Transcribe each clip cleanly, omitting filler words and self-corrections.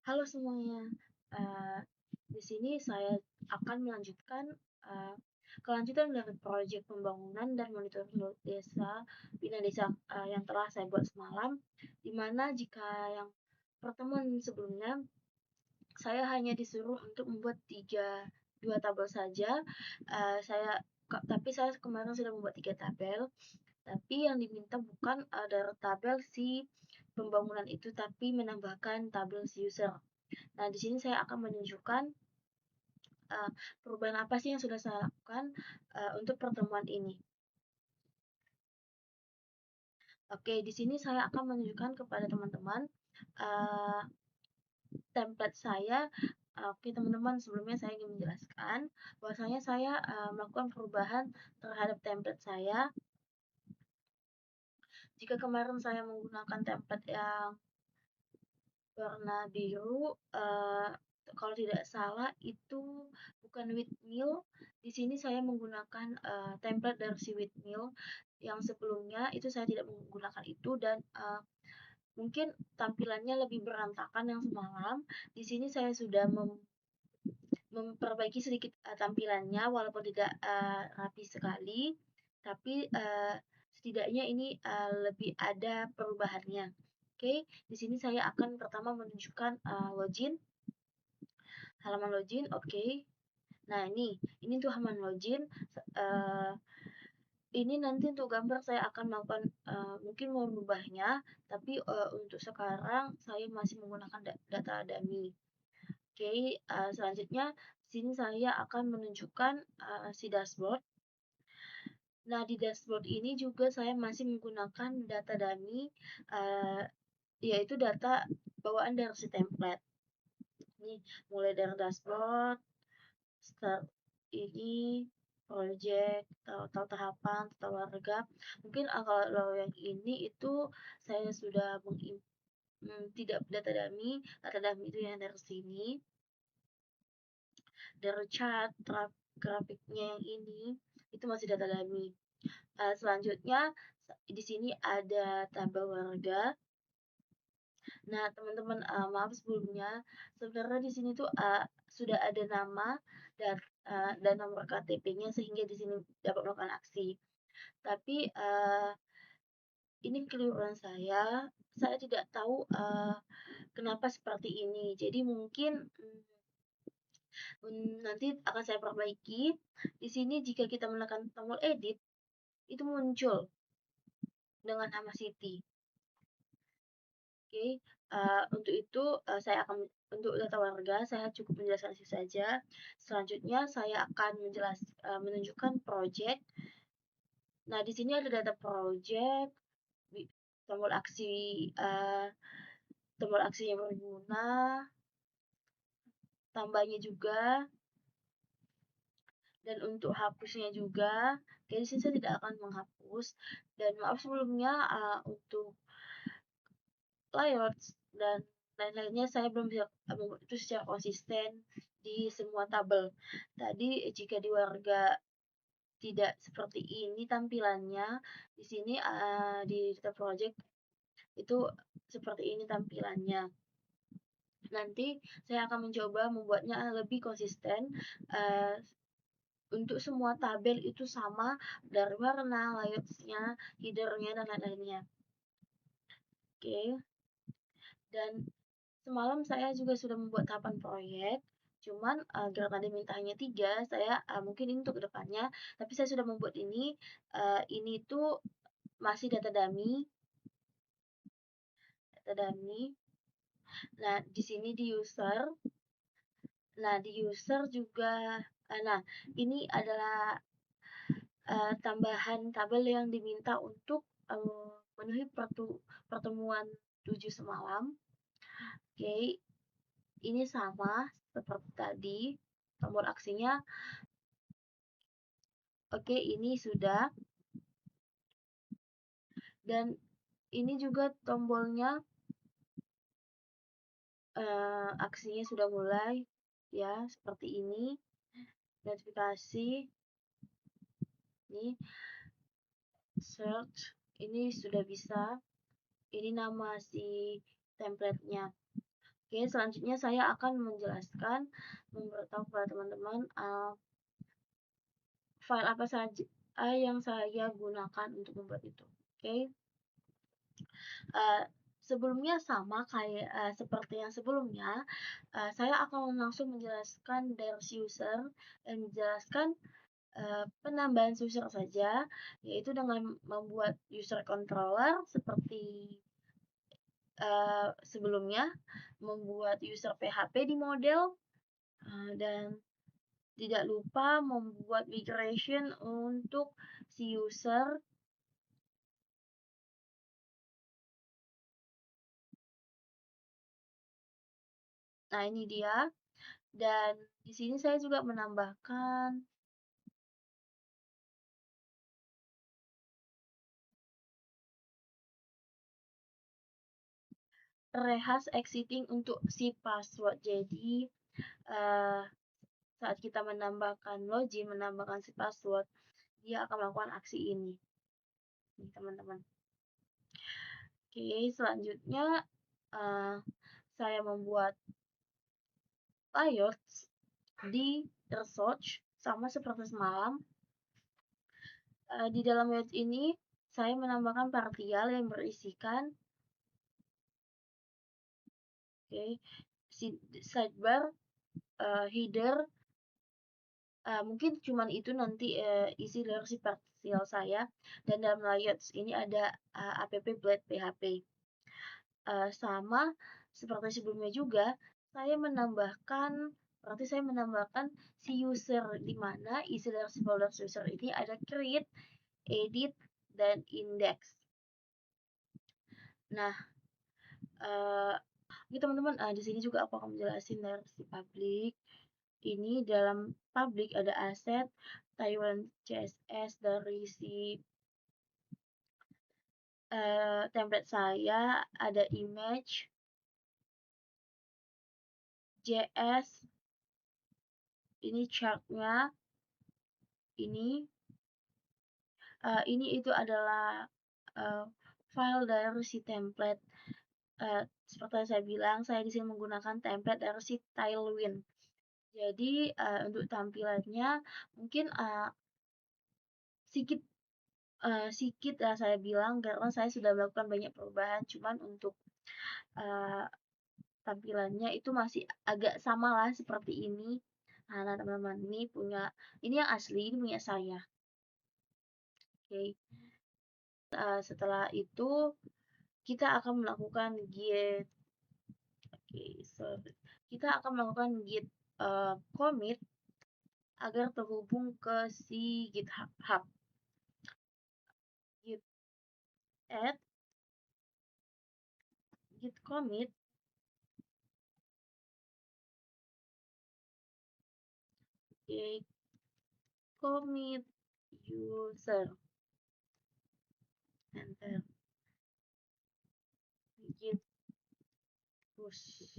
Halo semuanya, di sini saya akan melanjutkan kelanjutan dari proyek pembangunan dan monitoring desa Bina Desa yang telah saya buat semalam, di mana jika yang pertemuan sebelumnya saya hanya disuruh untuk membuat dua tabel saja, tapi saya kemarin sudah membuat 3 tabel, tapi yang diminta bukan dari tabel si pembangunan itu, tapi menambahkan tabel si user. Nah, di sini saya akan menunjukkan perubahan apa sih yang sudah saya lakukan untuk pertemuan ini. Oke, di sini saya akan menunjukkan kepada teman-teman uh, template saya. Oke, teman-teman, sebelumnya saya ingin menjelaskan bahwasanya saya melakukan perubahan terhadap template saya. Jika kemarin saya menggunakan template yang warna biru, kalau tidak salah itu bukan Withmill. Di sini saya menggunakan template dari si Withmill yang sebelumnya itu saya tidak menggunakan itu, dan mungkin tampilannya lebih berantakan yang semalam. Di sini saya sudah memperbaiki sedikit tampilannya, walaupun tidak rapi sekali, tapi setidaknya ini lebih ada perubahannya. Oke, di sini saya akan pertama menunjukkan login, halaman login. Oke. Nah, ini tuh halaman login. Ini nanti untuk gambar saya akan melakukan mungkin mau merubahnya, tapi untuk sekarang saya masih menggunakan data dummy. Oke, selanjutnya sini saya akan menunjukkan si dashboard. Nah, di dashboard ini juga saya masih menggunakan data dummy, yaitu data bawaan dari si template. Ini mulai dari dashboard, start ini, project, total tahapan, total warga. Mungkin kalau yang ini itu saya sudah tidak data dummy itu yang dari sini. Dari chart, grafiknya yang ini, itu masih data dummy. Selanjutnya di sini ada tabel warga. Nah, teman-teman, maaf sebelumnya, sebenarnya di sini tuh sudah ada nama dan nomor KTP-nya sehingga di sini dapat melakukan aksi. Tapi ini keliruan saya. Saya tidak tahu kenapa seperti ini. Jadi mungkin nanti akan saya perbaiki. Di sini jika kita menekan tombol edit, itu muncul dengan nama Siti. Oke, untuk itu saya akan untuk data warga saya cukup menjelaskan itu saja. Selanjutnya saya akan menunjukkan project. Nah, di sini ada data project, tombol aksi tombol aksi yang berguna, tambahnya juga, dan untuk hapusnya juga. Oke, di sini saya tidak akan menghapus, dan maaf sebelumnya untuk layouts dan lain-lainnya saya belum bisa membuat itu secara konsisten di semua tabel. Tadi jika di warga tidak seperti ini tampilannya, di sini di data project itu seperti ini tampilannya. Nanti saya akan mencoba membuatnya lebih konsisten, untuk semua tabel itu sama dari warna, layoutsnya, headernya, dan lain-lainnya. Oke. Dan semalam saya juga sudah membuat tahapan proyek, cuman karena ada minta hanya 3, saya mungkin ini untuk kedepannya, tapi saya sudah membuat ini tuh masih data dummy. Nah, di sini di user. Nah, di user juga, nah ini adalah tambahan tabel yang diminta untuk memenuhi pertemuan 7 semalam. Oke, ini sama seperti tadi tombol aksinya. Oke, ini sudah, dan ini juga tombolnya aksinya sudah mulai ya, seperti ini. Notifikasi ini, search ini sudah bisa. Ini nama si template-nya. Oke, selanjutnya saya akan menjelaskan, memberitahu kepada teman-teman file apa saja yang saya gunakan untuk membuat itu. Oke, uh, sebelumnya sama kayak seperti yang sebelumnya, saya akan langsung menjelaskan dari user dan menjelaskan penambahan user saja, yaitu dengan membuat user controller seperti sebelumnya, membuat user PHP di model, dan tidak lupa membuat migration untuk si user. Nah, ini dia. Dan di sini saya juga menambahkan rehash exiting untuk si password. Jadi, saat kita menambahkan login, menambahkan si password, dia akan melakukan aksi ini. Nih, teman-teman. Oke, selanjutnya saya membuat layouts di research sama seperti semalam. Di dalam layout ini saya menambahkan partial yang berisikan sidebar, header, mungkin cuman itu nanti isi dari si partial saya. Dan dalam layouts ini ada app blade php. Sama seperti sebelumnya juga, saya menambahkan si user, di mana isi dari si folder user ini ada create, edit, dan index. Nah, ini teman-teman, di sini juga aku akan menjelaskan dari si public. Ini dalam public ada aset Taiwan CSS dari si template saya, ada image JS, ini chartnya, ini itu adalah file dari si template. Seperti yang saya bilang, saya di sini menggunakan template dari si Tailwind. Jadi untuk tampilannya mungkin sedikit saya bilang karena saya sudah melakukan banyak perubahan. Cuman untuk tampilannya itu masih agak sama lah seperti ini. Nah, teman-teman, ini yang asli, ini punya saya. Oke. Setelah itu kita akan melakukan git git commit agar terhubung ke si GitHub. Git add git commit commit user, enter, git push.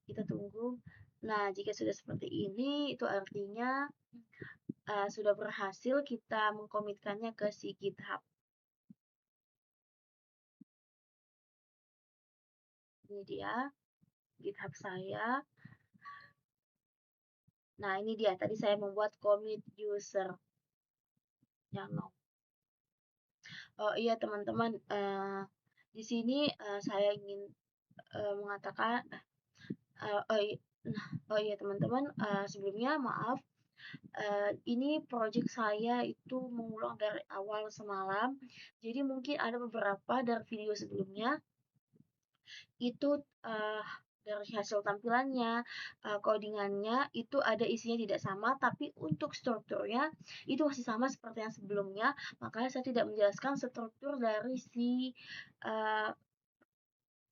Kita tunggu. Nah, jika sudah seperti ini, itu artinya sudah berhasil kita mengkomitkannya ke si GitHub. Ini dia GitHub saya. Nah, ini dia. Tadi saya membuat commit user. Yang no. Oh iya teman-teman, di sini saya ingin mengatakan, oh iya teman-teman, sebelumnya maaf, ini project saya itu mengulang dari awal semalam. Jadi mungkin ada beberapa dari video sebelumnya itu dari hasil tampilannya, codingannya itu ada isinya tidak sama, tapi untuk strukturnya itu masih sama seperti yang sebelumnya. Makanya saya tidak menjelaskan struktur dari si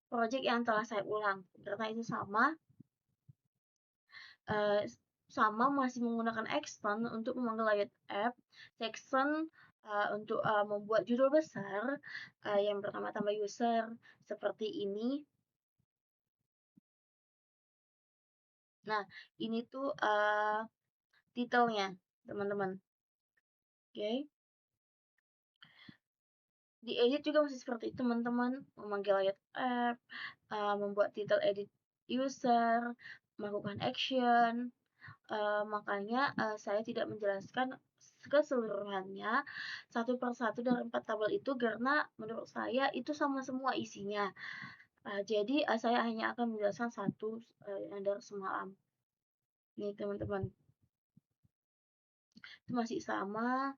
project yang telah saya ulang karena itu masih menggunakan extend untuk memanggil layout app, section untuk membuat judul besar, yang pertama tambah user seperti ini. Nah, ini tuh titelnya, teman-teman. Oke. diedit juga masih seperti itu teman-teman, memanggil layout app, membuat title edit user, melakukan action, makanya saya tidak menjelaskan keseluruhannya satu per satu dari 4 tabel itu karena menurut saya itu sama semua isinya. Jadi saya hanya akan menjelaskan satu yang dari semalam. Nih teman-teman, itu masih sama.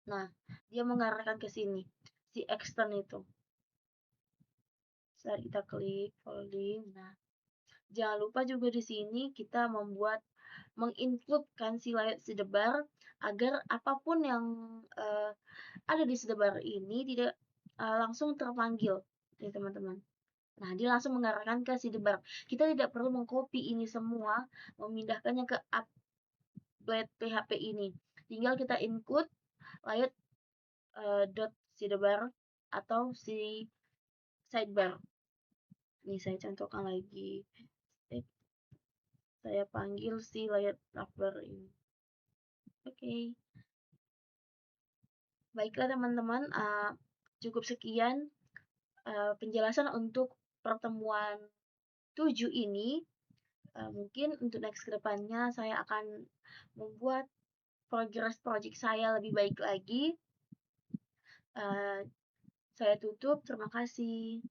Nah, dia mengarahkan ke sini, si extend itu. Saat kita klik folding, nah jangan lupa juga di sini kita mengincludekan si layout sidebar agar apapun yang ada di sidebar ini tidak langsung terpanggil, nih teman-teman. Nah, dia langsung mengarahkan ke sidebar. Kita tidak perlu mengcopy ini semua, memindahkannya ke applet PHP ini. Tinggal kita include layout dot sidebar atau si sidebar. Nih saya contohkan lagi. Saya panggil si layout sidebar ini. Oke. Baiklah teman-teman, cukup sekian penjelasan untuk pertemuan 7 ini. Mungkin untuk next kedepannya saya akan membuat progress project saya lebih baik lagi. Saya tutup, terima kasih.